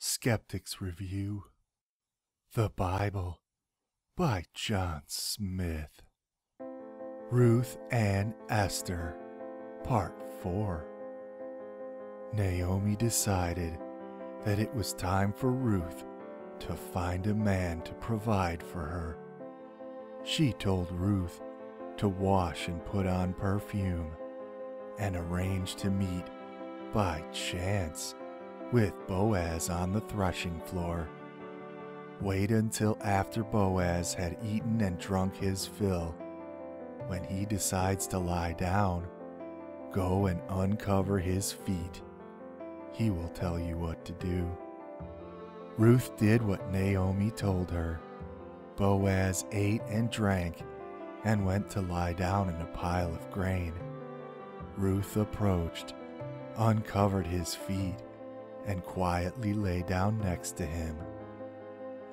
Skeptics Review The Bible by John Smith. Ruth and Esther, Part 4. Naomi decided that it was time for Ruth to find a man to provide for her. She told Ruth to wash and put on perfume and arranged to meet, by chance, with Boaz on the threshing floor. Wait until after Boaz had eaten and drunk his fill. When he decides to lie down, go and uncover his feet. He will tell you what to do. Ruth did what Naomi told her. Boaz ate and drank and went to lie down in a pile of grain. Ruth approached, uncovered his feet, and quietly lay down next to him.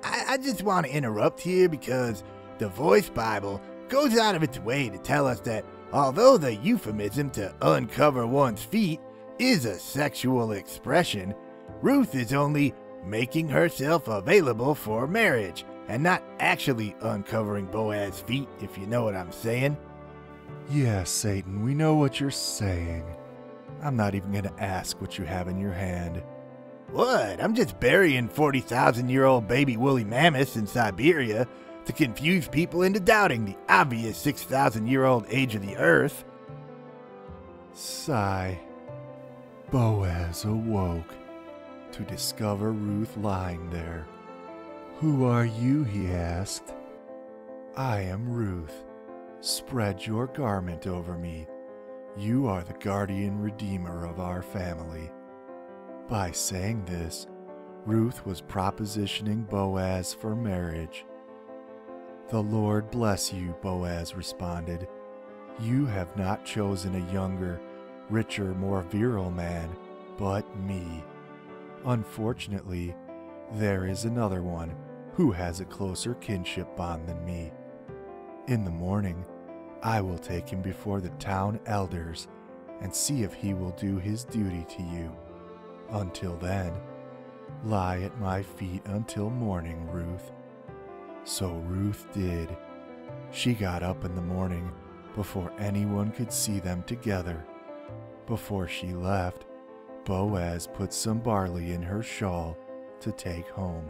I just want to interrupt here because the Voice Bible goes out of its way to tell us that although the euphemism to uncover one's feet is a sexual expression, Ruth is only making herself available for marriage and not actually uncovering Boaz's feet, if you know what I'm saying. Yes, Satan, we know what you're saying. I'm not even going to ask what you have in your hand. What? I'm just burying 40,000-year-old baby woolly mammoths in Siberia to confuse people into doubting the obvious 6,000-year-old age of the earth. Sigh. Boaz awoke to discover Ruth lying there. "Who are you?" he asked. "I am Ruth. Spread your garment over me. You are the guardian redeemer of our family." By saying this, Ruth was propositioning Boaz for marriage. "The Lord bless you," Boaz responded. "You have not chosen a younger, richer, more virile man, but me. Unfortunately, there is another one who has a closer kinship bond than me. In the morning, I will take him before the town elders and see if he will do his duty to you. Until then, lie at my feet until morning, Ruth." So Ruth did. She got up in the morning before anyone could see them together. Before she left, Boaz put some barley in her shawl to take home.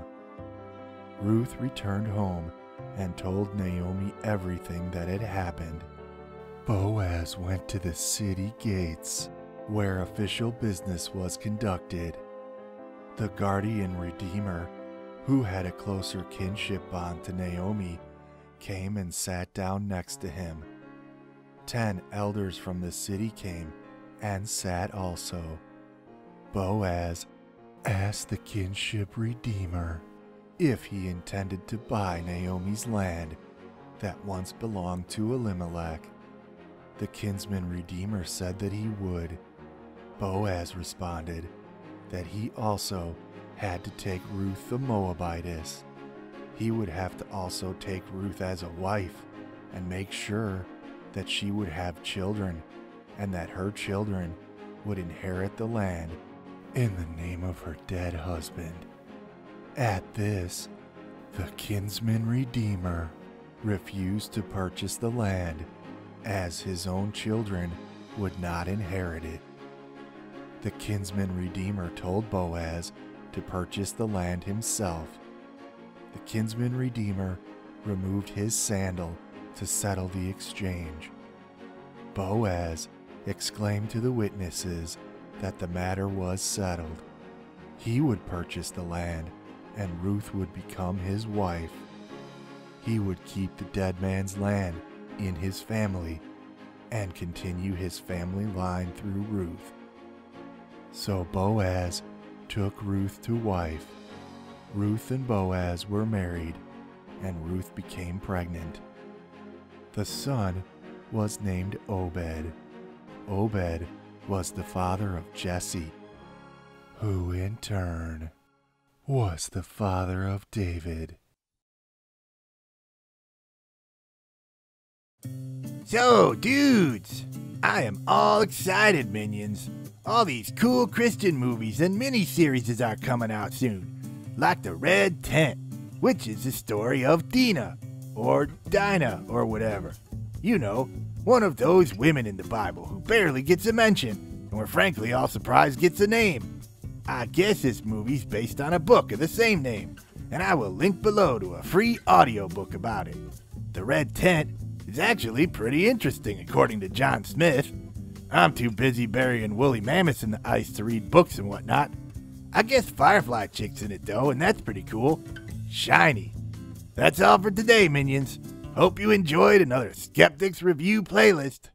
Ruth returned home and told Naomi everything that had happened. Boaz went to the city gates, where official business was conducted. The guardian redeemer, who had a closer kinship bond to Naomi, came and sat down next to him. 10 elders from the city came and sat also. Boaz asked the kinship redeemer if he intended to buy Naomi's land that once belonged to Elimelech. The kinsman redeemer said that he would. Boaz responded that he also had to take Ruth the Moabitess. He would have to also take Ruth as a wife and make sure that she would have children and that her children would inherit the land in the name of her dead husband. At this, the kinsman redeemer refused to purchase the land, as his own children would not inherit it. The kinsman redeemer told Boaz to purchase the land himself. The kinsman redeemer removed his sandal to settle the exchange. Boaz exclaimed to the witnesses that the matter was settled. He would purchase the land, and Ruth would become his wife. He would keep the dead man's land in his family and continue his family line through Ruth. So Boaz took Ruth to wife. Ruth and Boaz were married, and Ruth became pregnant. The son was named Obed. Obed was the father of Jesse, who in turn was the father of David. So, dudes, I am all excited, minions. All these cool Christian movies and miniseries are coming out soon. like the Red Tent, which is the story of Dina, or Dinah, or whatever. You know, one of those women in the Bible who barely gets a mention, and we're frankly all surprised gets a name. I guess this movie's based on a book of the same name, and I will link below to a free audiobook about it. The Red Tent is actually pretty interesting, according to John Smith. I'm too busy burying woolly mammoths in the ice to read books and whatnot. I guess Firefly Chick's in it though, and that's pretty cool. Shiny. That's all for today, minions. Hope you enjoyed another Skeptics Review playlist.